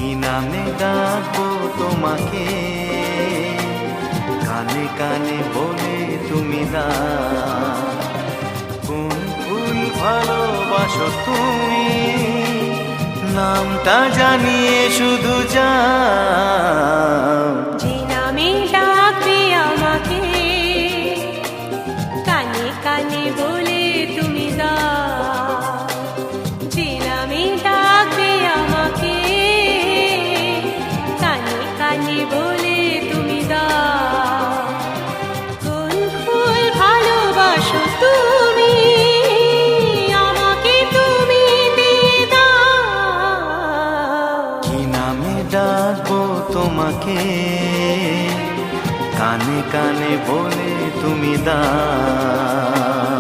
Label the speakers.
Speaker 1: কি নামে ডাকবো তোমাকে, কানে কানে বলে তুমি কোন ফুল ভালোবাসো তুমি, নামটা জানিয়ে শুধু যাও।
Speaker 2: যে নামে ডাকবে আমাকে, কানে কানে বলে তুমি দাও। যে নামে ডাকবে আমাকে, কানে কানে বলে তুমি দাও। কোন ফুল ভালোবাসো তুমি, আমাকে তুমি দিয়ে দাও।
Speaker 1: কি নামে ডাকবো তোমাকে, কানে কানে বলে তুমি দাও।